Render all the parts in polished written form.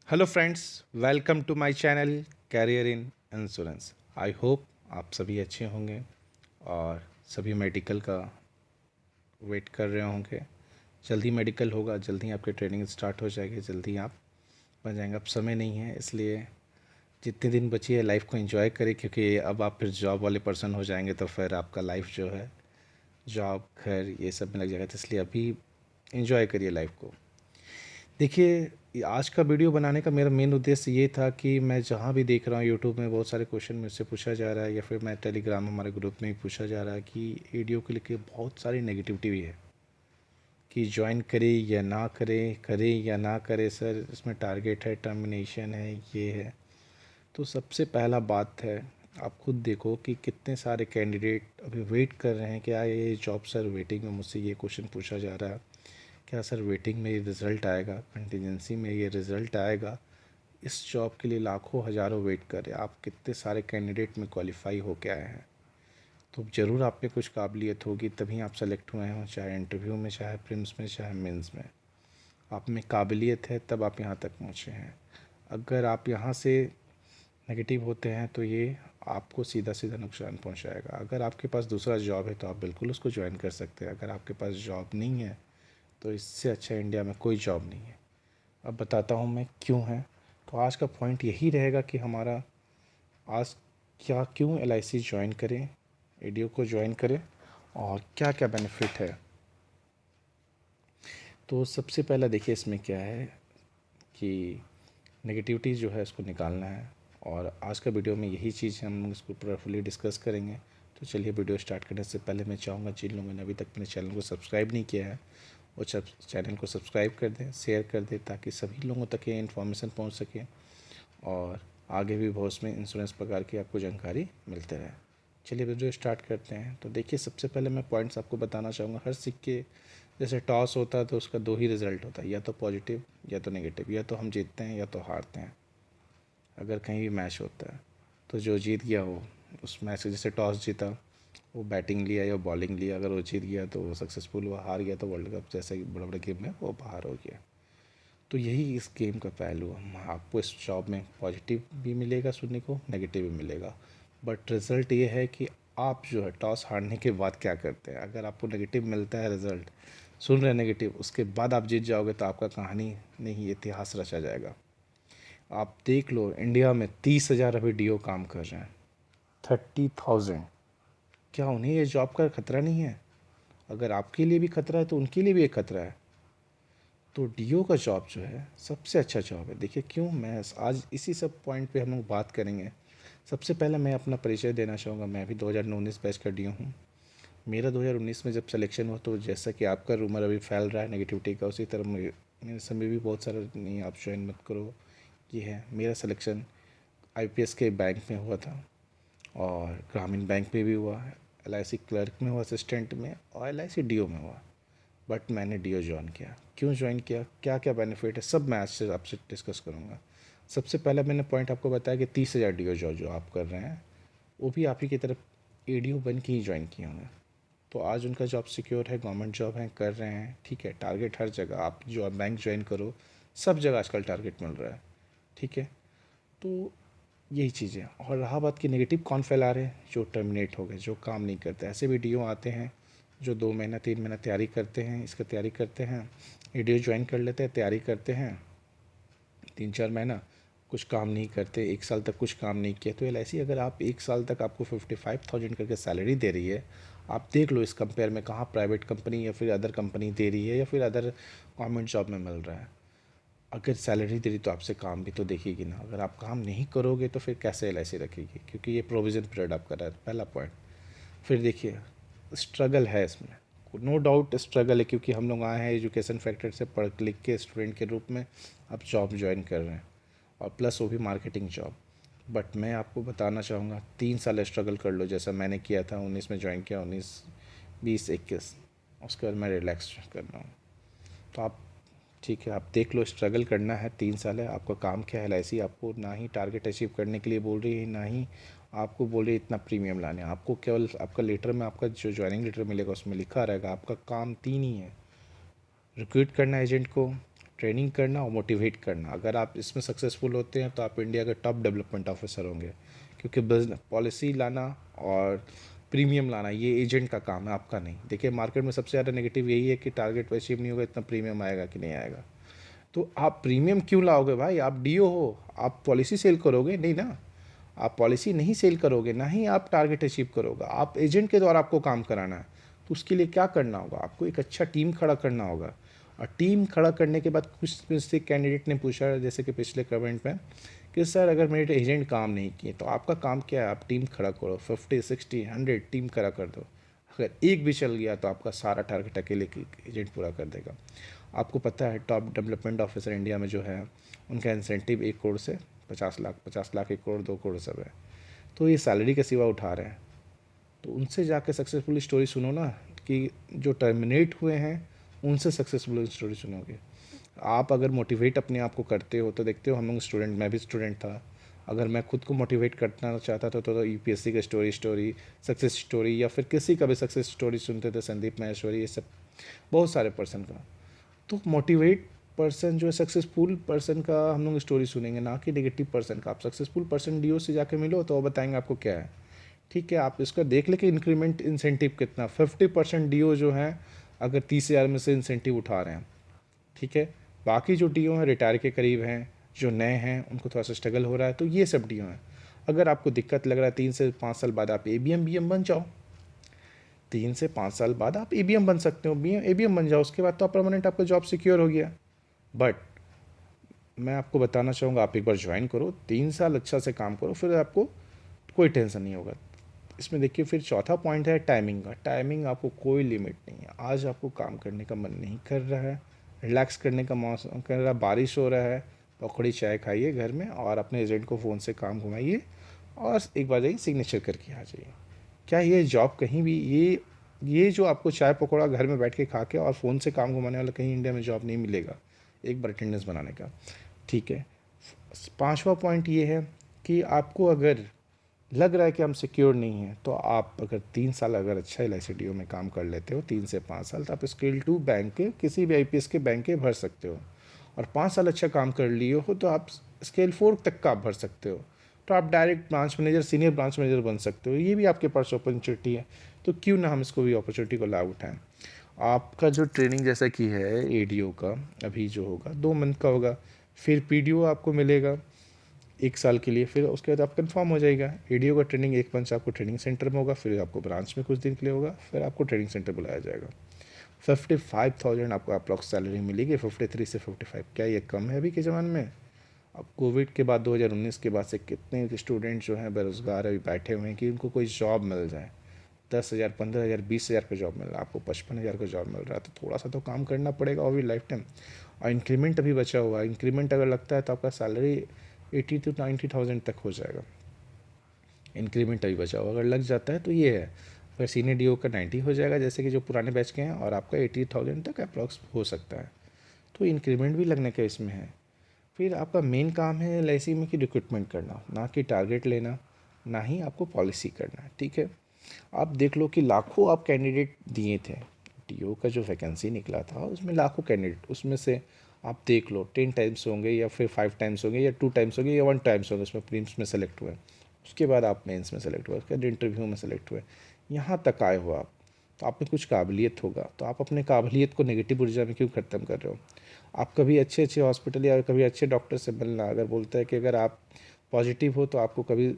Hello friends, welcome to my channel career in insurance. I hope आप सभी अच्छे होंगे और सभी मेडिकल का वेट कर रहे होंगे। जल्दी मेडिकल होगा, जल्दी आपकी ट्रेनिंग स्टार्ट हो जाएगी, जल्दी आप बन जाएंगे। अब समय नहीं है, इसलिए जितने दिन बची है लाइफ को एंजॉय करें, क्योंकि अब आप फिर जॉब वाले पर्सन हो जाएंगे तो फिर आपका लाइफ जो है जॉब घर ये सब में लग जाएगा। तो इसलिए अभी एंजॉय करिए लाइफ को। देखिए, आज का वीडियो बनाने का मेरा मेन उद्देश्य ये था कि मैं जहाँ भी देख रहा हूँ यूट्यूब में बहुत सारे क्वेश्चन मुझसे पूछा जा रहा है, या फिर मैं टेलीग्राम हमारे ग्रुप में भी पूछा जा रहा है कि वीडियो को लेकर बहुत सारी नेगेटिविटी भी है कि ज्वाइन करे या ना करे या ना करे, सर इसमें टारगेट है, टर्मिनेशन है, ये है। तो सबसे पहला बात है, आप खुद देखो कि कितने सारे कैंडिडेट अभी वेट कर रहे हैं कि ये जॉब सर वेटिंग में, मुझसे ये क्वेश्चन पूछा जा रहा है, क्या सर वेटिंग में ये रिज़ल्ट आएगा, कंटिजेंसी में ये रिज़ल्ट आएगा। इस जॉब के लिए लाखों हज़ारों वेट कर रहे हैं। आप कितने सारे कैंडिडेट में क्वालिफाई होके आए हैं, तो ज़रूर आप में कुछ काबिलियत होगी, तभी आप सेलेक्ट हुए हों, चाहे इंटरव्यू में, चाहे प्रीलिम्स में, चाहे मेंस में। आप में काबिलियत है तब आप यहाँ तक पहुँचे हैं। अगर आप यहाँ से नेगेटिव होते हैं तो ये आपको सीधा सीधा नुकसान पहुँचाएगा। अगर आपके पास दूसरा जॉब है तो आप बिल्कुल उसको ज्वाइन कर सकते हैं। अगर आपके पास जॉब नहीं है तो इससे अच्छा इंडिया में कोई जॉब नहीं है। अब बताता हूँ मैं क्यों है। तो आज का पॉइंट यही रहेगा कि हमारा आज क्या, क्यों LIC ज्वाइन करें, एडीओ को ज्वाइन करें और क्या क्या बेनिफिट है। तो सबसे पहला देखिए इसमें क्या है कि नेगेटिविटी जो है इसको निकालना है, और आज का वीडियो में यही चीज़ हम इसको पूरा फुली डिस्कस करेंगे। तो चलिए वीडियो स्टार्ट करने से पहले मैं चाहूँगा जिन लोगों ने अभी तक मेरे चैनल को सब्सक्राइब नहीं किया है वो चैनल को सब्सक्राइब कर दें, शेयर कर दें, ताकि सभी लोगों तक ये इन्फॉर्मेशन पहुँच सके और आगे भी बहुत में इंश्योरेंस प्रकार की आपको जानकारी मिलते रहे। चलिए वीडियो स्टार्ट करते हैं। तो देखिए, सबसे पहले मैं पॉइंट्स आपको बताना चाहूँगा। हर सिक्के जैसे टॉस होता है तो उसका दो ही रिज़ल्ट होता है, या तो पॉजिटिव या तो नेगेटिव, या तो हम जीतते हैं या तो हारते हैं। अगर कहीं भी मैच होता है तो जो जीत गया वो उस मैच से, जैसे टॉस जीता वो बैटिंग लिया या बॉलिंग लिया, अगर वो जीत गया तो वो सक्सेसफुल हुआ, हार गया तो वर्ल्ड कप जैसे बड़े बड़े गेम में वो बाहर हो गया। तो यही इस गेम का पहलू है। आपको इस जॉब में पॉजिटिव भी मिलेगा सुनने को, नेगेटिव भी मिलेगा, बट रिज़ल्ट ये है कि आप जो है टॉस हारने के बाद क्या करते हैं। अगर आपको नेगेटिव मिलता है रिज़ल्ट, सुन रहे हैं नेगेटिव, उसके बाद आप जीत जाओगे तो आपका कहानी नहीं, इतिहास रचा जाएगा। आप देख लो, इंडिया में 30,000 अभी DO काम कर रहे हैं। 30,000। क्या उन्हें ये जॉब का खतरा नहीं है? अगर आपके लिए भी खतरा है तो उनके लिए भी एक खतरा है। तो DO का जॉब जो है सबसे अच्छा जॉब है। देखिए क्यों, मैं आज इसी सब पॉइंट पे हम लोग बात करेंगे। सबसे पहले मैं अपना परिचय देना चाहूँगा। मैं भी 2019 बैच का DO हूँ। मेरा 2019 में जब सिलेक्शन हुआ, तो जैसा कि आपका रूमर अभी फैल रहा है नेगेटिविटी का, उसी तरह मेरे समय भी बहुत सारा, नहीं आप ज्वाइन मत करो, ये है। मेरा सिलेक्शन IPS के बैंक में हुआ था, और ग्रामीण बैंक में भी हुआ, LIC क्लर्क में हुआ, असिस्टेंट में, और LIC DO में हुआ। बट मैंने DO ज्वाइन किया। क्यों ज्वाइन किया, क्या क्या बेनिफिट है, सब मैं आज से आपसे डिस्कस करूँगा। सबसे पहला मैंने पॉइंट आपको बताया कि 30,000 DO जो आप कर रहे हैं वो भी आप ही की तरफ ADO बन के ही ज्वाइन किए होंगे। तो आज उनका जॉब सिक्योर है, गवर्नमेंट जॉब है, कर रहे हैं, ठीक है। टारगेट हर जगह, आप जो बैंक ज्वाइन करो सब जगह आजकल टारगेट मिल रहा है, ठीक है। तो यही चीज़ है। और रहा बात कि नेगेटिव कौन फैला रहे हैं, जो टर्मिनेट हो गए, जो काम नहीं करते। ऐसे भी DO आते हैं जो 2 महीना 3 महीना तैयारी करते हैं, इसका तैयारी करते हैं, ADO ज्वाइन कर लेते हैं, तैयारी करते हैं 3-4 महीना, कुछ काम नहीं करते, 1 साल तक कुछ काम नहीं किया। तो LIC अगर आप 1 साल तक आपको 55,000 करके सैलरी दे रही है, आप देख लो इस कंपेयर में कहाँ प्राइवेट कंपनी या फिर अदर कंपनी दे रही है, या फिर अदर गवर्नमेंट जॉब में मिल रहा है। अगर सैलरी दे रही तो आपसे काम भी तो देखेगी ना। अगर आप काम नहीं करोगे तो फिर कैसे LIC रखेगी, क्योंकि ये प्रोविज़न पीरियड आपका रहा है, पहला पॉइंट। फिर देखिए, स्ट्रगल है इसमें, नो डाउट स्ट्रगल है, क्योंकि हम लोग आए हैं एजुकेशन फैक्टर से, पढ़ लिख के स्टूडेंट के रूप में आप जॉब ज्वाइन कर रहे हैं, और प्लस वो भी मार्केटिंग जॉब। बट मैं आपको बताना चाहूँगा, 3 साल स्ट्रगल कर लो, जैसा मैंने किया था। 19 में ज्वाइन किया, 19, 20, 21, उसके बाद मैं रिलैक्स कर रहा हूँ। तो आप, ठीक है, आप देख लो, स्ट्रगल करना है, 3 साल है। आपका काम क्या है, LIC आपको ना ही टारगेट अचीव करने के लिए बोल रही है, ना ही आपको बोल रही है इतना प्रीमियम लाने। आपको केवल आपका लेटर में, आपका जो ज्वाइनिंग लेटर मिलेगा उसमें लिखा रहेगा आपका काम 3 ही है: रिक्रूट करना एजेंट को, ट्रेनिंग करना और मोटिवेट करना। अगर आप इसमें सक्सेसफुल होते हैं तो आप इंडिया के टॉप डेवलपमेंट ऑफिसर होंगे, क्योंकि बिजनेस पॉलिसी लाना और प्रीमियम लाना ये एजेंट का काम है, आपका नहीं। देखिए मार्केट में सबसे ज़्यादा नेगेटिव यही है कि टारगेट अचीव नहीं होगा, इतना प्रीमियम आएगा कि नहीं आएगा। तो आप प्रीमियम क्यों लाओगे भाई? आप डीओ हो, आप पॉलिसी सेल करोगे नहीं ना। आप पॉलिसी नहीं सेल करोगे, ना ही आप टारगेट अचीव करोगे। आप एजेंट के द्वारा आपको काम कराना है। तो उसके लिए क्या करना होगा? आपको एक अच्छा टीम खड़ा करना होगा। और टीम खड़ा करने के बाद कुछ किसी कैंडिडेट ने पूछा, जैसे कि पिछले कमेंट में, कि सर अगर मेरे एजेंट काम नहीं किए तो आपका काम क्या है? आप टीम खड़ा करो, 50 60 100 टीम खड़ा कर दो। अगर एक भी चल गया तो आपका सारा टारगेट अकेले एजेंट पूरा कर देगा। आपको पता है टॉप डेवलपमेंट ऑफिसर इंडिया में जो है उनका इंसेंटिव 1 करोड़ से 50 लाख, 50 लाख 1 करोड़ 2 करोड़ सब है। तो ये सैलरी के सिवा उठा रहे हैं। तो उनसे जाके सक्सेसफुल स्टोरी सुनो ना, कि जो टर्मिनेट हुए हैं उनसे सक्सेसफुल स्टोरी सुनोगे। आप अगर मोटिवेट अपने आप को करते हो तो देखते हो, हम लोग स्टूडेंट, मैं भी स्टूडेंट था, अगर मैं खुद को मोटिवेट करना चाहता था तो यूपीएससी का स्टोरी सक्सेस स्टोरी या फिर किसी का भी सक्सेस स्टोरी सुनते थे, संदीप माहेश्वरी, ये सब बहुत सारे पर्सन का। तो मोटिवेट पर्सन जो है, सक्सेसफुल पर्सन का हम लोग स्टोरी सुनेंगे, ना कि नेगेटिव पर्सन का। आप सक्सेसफुल पर्सन डीओ से जाके मिलो तो वो बताएंगे आपको क्या है। ठीक है, आप इसका देख ले कि इंक्रीमेंट इंसेंटिव कितना। 50% डीओ जो है अगर 30,000 में से इंसेंटिव उठा रहे हैं, ठीक है। बाकी जो डीओ हैं रिटायर के करीब हैं, जो नए हैं उनको थोड़ा सा स्ट्रगल हो रहा है, तो ये सब डीओ हैं। अगर आपको दिक्कत लग रहा है 3 से 5 साल बाद आप एबीएम बीएम बन जाओ। 3 से 5 साल बाद आप एबीएम बन सकते हो, एबीएम बन जाओ, उसके बाद तो परमानेंट आपका जॉब सिक्योर हो गया। बट मैं आपको बताना चाहूँगा, आप एक बार ज्वाइन करो, 3 साल अच्छा से काम करो, फिर आपको कोई टेंशन नहीं होगा। इसमें देखिए फिर चौथा पॉइंट है टाइमिंग का। टाइमिंग आपको कोई लिमिट नहीं है। आज आपको काम करने का मन नहीं कर रहा है, रिलैक्स करने का मौसम कर रहा है, बारिश हो रहा है, पकौड़ी चाय खाइए घर में और अपने एजेंट को फ़ोन से काम घुमाइए और एक बार जाइए सिग्नेचर करके आ जाइए। क्या ये जॉब कहीं भी, ये जो आपको चाय पकौड़ा घर में बैठ के खा के और फ़ोन से काम घुमाने वाला कहीं इंडिया में जॉब नहीं मिलेगा एक बार अटेंडेंस बनाने का। ठीक है, 5वां पॉइंट ये है कि आपको अगर लग रहा है कि हम सिक्योर नहीं हैं, तो आप अगर 3 साल अगर अच्छा एल में काम कर लेते हो, 3 से 5 साल, तो आप स्केल 2 बैंक के किसी भी आईपीएस के बैंक के भर सकते हो। और 5 साल अच्छा काम कर लिए हो तो आप स्केल 4 तक का आप भर सकते हो। तो आप direct branch manager, senior branch manager बन सकते हो। ये भी आपके पास अपॉर्चुनिटी है, तो क्यों ना हम इसको भी अपॉर्चुनिटी को लाभ उठाएं। आपका जो ट्रेनिंग जैसा कि है एडीओ का, अभी जो होगा 2 मंथ का होगा, फिर पीडीओ आपको मिलेगा 1 साल के लिए, फिर उसके बाद आप कंफर्म हो जाएगा। एडीओ का ट्रेनिंग 1 मंथ आपको ट्रेनिंग सेंटर में होगा, फिर आपको ब्रांच में कुछ दिन के लिए होगा, फिर आपको ट्रेनिंग सेंटर बुलाया जाएगा। 55,000 आपको अप्रॉक्स सैलरी मिलेगी, 53 से 55। क्या ये कम है अभी के ज़माने में? अब कोविड के बाद 2019 के बाद से कितने स्टूडेंट जो हैं बेरोज़गार अभी बैठे हुए हैं कि उनको कोई जॉब मिल जाए। 10,000 15,000 20,000 का जॉब मिल रहा है, आपको 55,000 का जॉब मिल रहा है, तो थोड़ा सा तो काम करना पड़ेगा, और भी लाइफ टाइम। और इंक्रीमेंट अभी बचा हुआ है, इंक्रीमेंट अगर लगता है तो आपका सैलरी 80 to 90,000 तक हो जाएगा। इंक्रीमेंट अभी बचा हुआ अगर लग जाता है तो ये है। फिर सीनियर डीओ का 90 हो जाएगा जैसे कि जो पुराने बैच के हैं, और आपका 80,000 तक अप्रॉक्स हो सकता है। तो इंक्रीमेंट भी लगने का इसमें है। फिर आपका मेन काम है एल में कि रिक्रूटमेंट करना, ना कि टारगेट लेना, ना ही आपको पॉलिसी करना। ठीक है, आप देख लो कि लाखों आप कैंडिडेट दिए थे, डीओ का जो वैकेंसी निकला था उसमें लाखों कैंडिडेट, उसमें से आप देख लो 10 टाइम्स होंगे या फिर 5 टाइम्स होंगे या 2 टाइम्स होंगे या 1 टाइम्स होंगे, उसमें प्रीम्स में सेलेक्ट हुए, उसके बाद आप मेंस में सेलेक्ट हुए, उसके बाद इंटरव्यू में सेलेक्ट हुए, यहाँ तक आए हो आप, तो आप में कुछ काबिलियत होगा। तो आप अपने काबिलियत को नेगेटिव ऊर्जा में क्यों ख़त्म कर रहे हो? आप कभी अच्छे अच्छे हॉस्पिटल या कभी अच्छे डॉक्टर से मिलना, अगर बोलता है कि अगर आप पॉजिटिव हो तो आपको कभी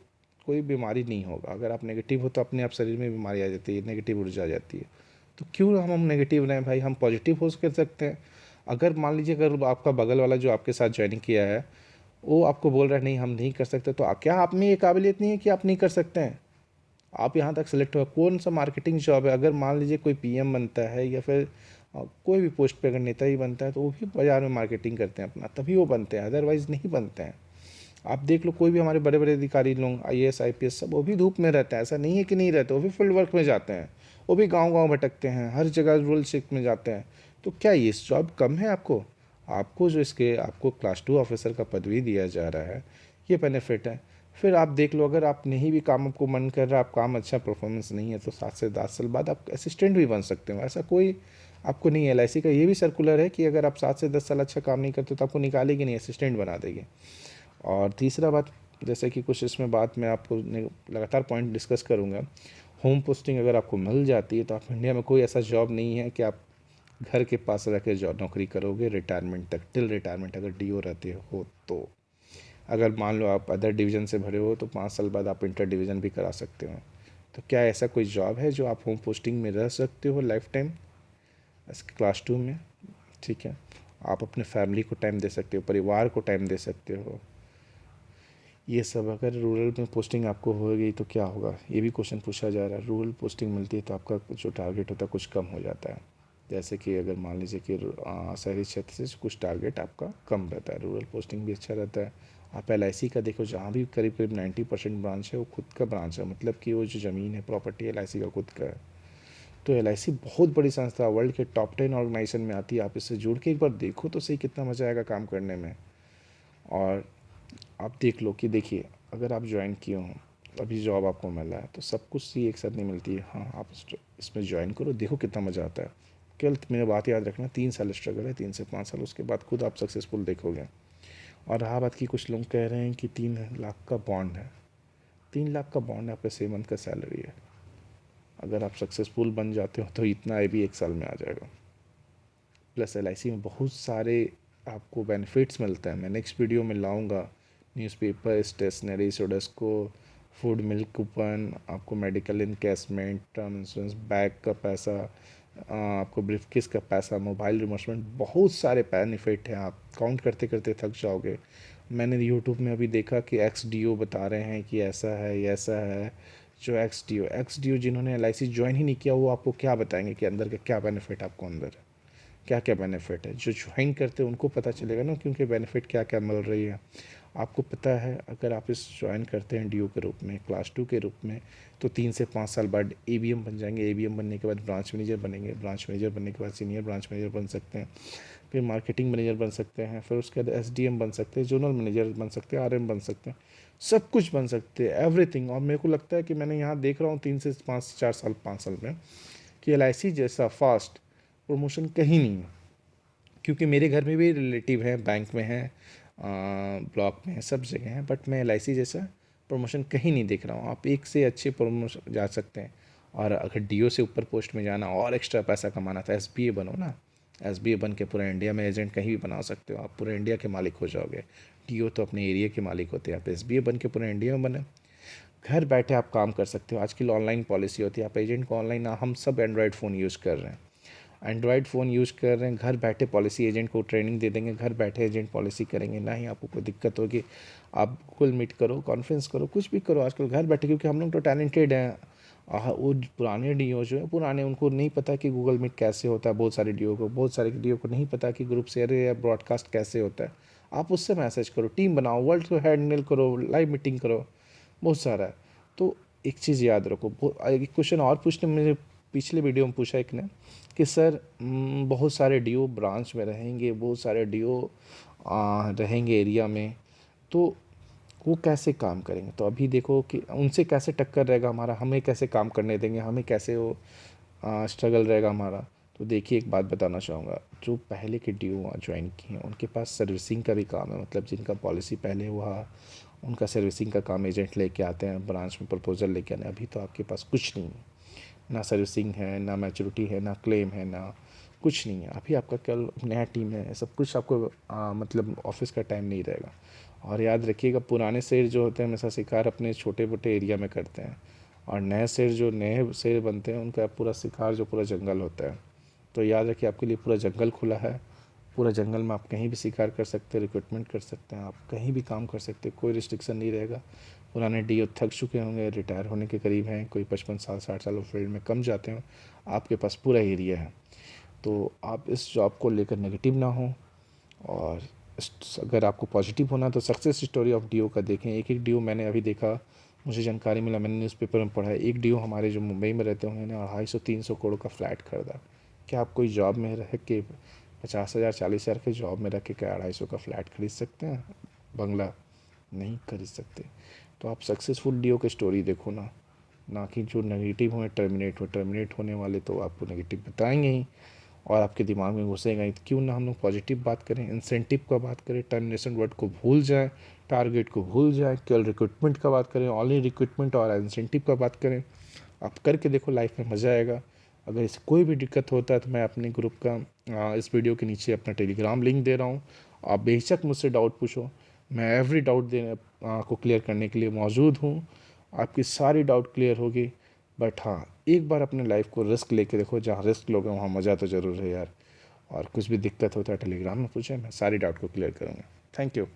कोई बीमारी नहीं होगा, अगर आप नेगेटिव हो तो अपने आप शरीर में बीमारी आ जाती है, नेगेटिव ऊर्जा आ जाती है। तो क्यों हम नेगेटिव रहें भाई? हम पॉजिटिव हो कर सकते हैं। अगर मान लीजिए अगर आपका बगल वाला जो आपके साथ ज्वाइनिंग किया है वो आपको बोल रहा है नहीं हम नहीं कर सकते, तो क्या आप में ये काबिलियत नहीं है कि आप नहीं कर सकते हैं? आप यहाँ तक सेलेक्ट हुआ, कौन सा मार्केटिंग जॉब है? अगर मान लीजिए कोई पीएम बनता है या फिर कोई भी पोस्ट पे अगर नेता ही बनता है तो वो भी बाज़ार में मार्केटिंग करते हैं अपना, तभी वो बनते हैं, अदरवाइज़ नहीं बनते हैं। आप देख लो कोई भी हमारे बड़े बड़े अधिकारी लोग, आईएएस आईपीएस, सब वो भी धूप में रहते हैं, ऐसा नहीं है कि नहीं रहते, वो भी फील्ड वर्क में जाते हैं, वो भी गांव-गांव भटकते हैं, हर जगह रूरल क्षेत्र में जाते हैं। तो क्या ये जॉब कम है आपको? आपको जो इसके आपको क्लास 2 ऑफिसर का पदवी दिया जा रहा है, ये बेनिफिट है। फिर आप देख लो अगर आप नहीं भी काम आपको मन कर रहा है, आप काम अच्छा परफॉर्मेंस नहीं है, तो 7 से 10 साल बाद आप असिस्टेंट भी बन सकते हो। ऐसा कोई आपको नहीं, LIC का ये भी सर्कुलर है कि अगर आप 7 से 10 साल अच्छा काम नहीं करते तो आपको निकालेगी नहीं, असिस्टेंट बना देगी। और तीसरा बात, जैसे कि कुछ इसमें बात मैं आपको लगातार पॉइंट डिस्कस करूँगा, होम पोस्टिंग अगर आपको मिल जाती है तो आप इंडिया में कोई ऐसा जॉब नहीं है कि आप घर के पास रह के जॉब नौकरी करोगे रिटायरमेंट तक, टिल रिटायरमेंट अगर DO रहते हो तो। अगर मान लो आप अदर डिवीज़न से भरे हो तो 5 साल बाद आप इंटर डिवीज़न भी करा सकते हो। तो क्या ऐसा कोई जॉब है जो आप होम पोस्टिंग में रह सकते हो लाइफ टाइम क्लास 2 में? ठीक है, आप अपने फैमिली को टाइम दे सकते हो, परिवार को टाइम दे सकते हो। ये सब अगर रूरल में पोस्टिंग आपको होगी तो क्या होगा, ये भी क्वेश्चन पूछा जा रहा है। रूरल पोस्टिंग मिलती है तो आपका जो टारगेट होता है कुछ कम हो जाता है। जैसे कि अगर मान लीजिए कि शहरी क्षेत्र से कुछ टारगेट आपका कम रहता है, रूरल पोस्टिंग भी अच्छा रहता है। आप LIC का देखो, जहाँ भी करीब करीब 90% ब्रांच है वो खुद का ब्रांच है, मतलब कि वो जो ज़मीन है प्रॉपर्टी LIC का खुद का है। तो LIC बहुत बड़ी संस्था है, वर्ल्ड के टॉप 10 ऑर्गेनाइजेशन में आती है। आप इससे जुड़ के एक बार देखो तो सही, कितना मज़ा आएगा काम करने में। और आप देख लो कि देखिए, अगर आप ज्वाइन किए हों, अभी जॉब आपको मिला है तो सब कुछ ही एक साथ नहीं मिलती है। हाँ, आप इसमें ज्वाइन करो, देखो कितना मज़ा आता है। केवल मेरी बात याद रखना, 3 साल स्ट्रगल है, 3 से 5 साल, उसके बाद खुद आप सक्सेसफुल देखोगे। और रहा बात की, कुछ लोग कह रहे हैं कि 3 लाख का बॉन्ड है। 3 लाख का बॉन्ड आपका 6 मंथ का सैलरी है। अगर आप सक्सेसफुल बन जाते हो तो इतना भी 1 साल में आ जाएगा। प्लस LIC में बहुत सारे आपको बेनिफिट्स मिलते हैं, मैं नेक्स्ट वीडियो में लाऊंगा। Newspaper, stationery, Sodexo, food milk coupon, आपको medical encashment, term insurance, bag का पैसा, आपको ब्रीफकेस का पैसा, मोबाइल रिमर्समेंट, बहुत सारे बेनिफिट हैं। आप काउंट करते करते थक जाओगे। मैंने यूट्यूब में अभी देखा कि XDO बता रहे हैं कि ऐसा है, ये ऐसा है। जो XDO जिन्होंने LIC ज्वाइन ही नहीं किया वो आपको क्या बताएंगे कि अंदर का क्या बेनिफिट आपको अंदर है, क्या क्या बेनिफिट है। जो ज्वाइन करते हैं उनको पता चलेगा ना कि उनके बेनिफिट क्या क्या मिल रही है। आपको पता है, अगर आप इस ज्वाइन करते हैं DO के रूप में, क्लास 2 के रूप में, तो 3 से 5 साल बाद ABM बन जाएंगे। ABM बनने के बाद ब्रांच मैनेजर बनेंगे, ब्रांच मैनेजर बनने के बाद सीनियर ब्रांच मैनेजर बन सकते हैं, फिर मार्केटिंग मैनेजर बन सकते हैं, फिर उसके बाद SDM बन सकते हैं, जोनल मैनेजर बन सकते हैं, RM बन सकते हैं, सब कुछ बन सकते हैं, एवरीथिंग। और मेरे को लगता है कि मैंने यहाँ देख रहा हूँ 3 से 4 साल 5 साल में कि LIC जैसा फास्ट प्रमोशन कहीं नहीं है। क्योंकि मेरे घर में भी रिलेटिव हैं, बैंक में हैं, ब्लॉक में हैं, सब जगह हैं, बट मैं LIC जैसा प्रमोशन कहीं नहीं देख रहा हूँ। आप एक से अच्छे प्रमोशन जा सकते हैं। और अगर DO से ऊपर पोस्ट में जाना और एक्स्ट्रा पैसा कमाना था, SBA बनो ना। SBA बन के पूरा इंडिया में एजेंट कहीं भी बना सकते हो, आप पूरे इंडिया के मालिक हो जाओगे। DO तो अपने एरिया के मालिक होते हैं, आप SBA बन के पूरे इंडिया में बने, घर बैठे आप काम कर सकते हो। आजकल ऑनलाइन पॉलिसी होती है, आप एजेंट को ऑनलाइन, हम सब एंड्रॉयड फ़ोन यूज़ कर रहे हैं, एंड्रॉयड फ़ोन यूज़ कर रहे हैं, घर बैठे पॉलिसी एजेंट को ट्रेनिंग दे देंगे, घर बैठे एजेंट पॉलिसी करेंगे, ना ही आपको कोई दिक्कत होगी। आप गूगल मीट करो, कॉन्फ्रेंस करो, कुछ भी करो आजकल घर बैठे, क्योंकि हम लोग तो टैलेंटेड हैं। वो पुराने DO जो है पुराने, उनको नहीं पता कि गूगल मीट कैसे होता है। बहुत सारे DO को नहीं पता कि ग्रुप शेयर या ब्रॉडकास्ट कैसे होता है। आप उससे मैसेज करो, टीम बनाओ, वर्ल्ड को हैंडल करो, लाइव मीटिंग करो, बहुत सारा है। तो एक चीज़ याद रखो, एक क्वेश्चन और पूछने, मेरे पिछले वीडियो में पूछा एक ने कि सर बहुत सारे DO ब्रांच में रहेंगे, बहुत सारे DO रहेंगे एरिया में, तो वो कैसे काम करेंगे? तो अभी देखो कि उनसे कैसे टक्कर रहेगा हमारा, हमें कैसे काम करने देंगे, हमें कैसे वो स्ट्रगल रहेगा हमारा। तो देखिए, एक बात बताना चाहूँगा, जो पहले के DO ज्वाइन किए हैं उनके पास सर्विसिंग का भी काम है, मतलब जिनका पॉलिसी पहले हुआ उनका सर्विसिंग का काम एजेंट लेके आते हैं, ब्रांच में प्रपोजल लेके आने। अभी तो आपके पास कुछ नहीं है, ना सर्विसिंग है, ना मैच्योरिटी है, ना क्लेम है, ना कुछ नहीं है। अभी आपका केवल नया टीम है, सब कुछ आपको मतलब ऑफिस का टाइम नहीं रहेगा। और याद रखिएगा, पुराने शेर जो होते हैं हमेशा शिकार अपने छोटे मोटे एरिया में करते हैं, और नए शेर बनते हैं उनका पूरा शिकार जो पूरा जंगल होता है। तो याद रखिए, आपके लिए पूरा जंगल खुला है, पूरा जंगल में आप कहीं भी शिकार कर सकते हैं, रिक्रूटमेंट कर सकते हैं, आप कहीं भी काम कर सकते हैं, कोई रिस्ट्रिक्शन नहीं रहेगा। पुराने DO थक चुके होंगे, रिटायर होने के करीब हैं, कोई 55 साल 60 साल फील्ड में कम जाते हो, आपके पास पूरा एरिया है। तो आप इस जॉब को लेकर नेगेटिव ना हो, और अगर आपको पॉजिटिव होना तो सक्सेस स्टोरी ऑफ DO का देखें। एक एक DO मैंने अभी देखा, मुझे जानकारी मिला, मैंने न्यूज़पेपर में पढ़ा है, एक DO हमारे जो मुंबई में रहते हैं उन्होंने 250-300 करोड़ का फ्लैट खरीदा। क्या आप कोई जॉब में रह के 50,000 40,000 के जॉब में रख के क्या 250 का फ्लैट खरीद सकते हैं, बंगला? नहीं खरीद सकते। तो आप सक्सेसफुल DO की स्टोरी देखो ना, ना कि जो नेगेटिव हो टर्मिनेट होने वाले तो आपको नेगेटिव बताएंगे ही। और आपके दिमाग में घुसेगा ही, तो क्यों ना हम लोग पॉजिटिव बात करें, इंसेंटिव का बात करें, टर्मिनेशन वर्ड को भूल जाएं, टारगेट को भूल जाएं, केवल रिक्रूटमेंट का बात करें, ऑनली रिक्रूटमेंट और इंसेंटिव का बात करें। आप करके देखो, लाइफ में मज़ा आएगा। अगर इससे कोई भी दिक्कत होता है तो मैं अपने ग्रुप का इस वीडियो के नीचे अपना टेलीग्राम लिंक दे रहा हूँ। आप बेशक मुझसे डाउट पूछो, मैं एवरी डाउट देने को क्लियर करने के लिए मौजूद हूँ। आपकी सारी डाउट क्लियर होगी। बट हाँ, एक बार अपने लाइफ को रिस्क लेके देखो, जहाँ रिस्क लोगे वहाँ मज़ा तो ज़रूर है यार। और कुछ भी दिक्कत होता है टेलीग्राम में पूछें, मैं सारी डाउट को क्लियर करूँगा। Thank you.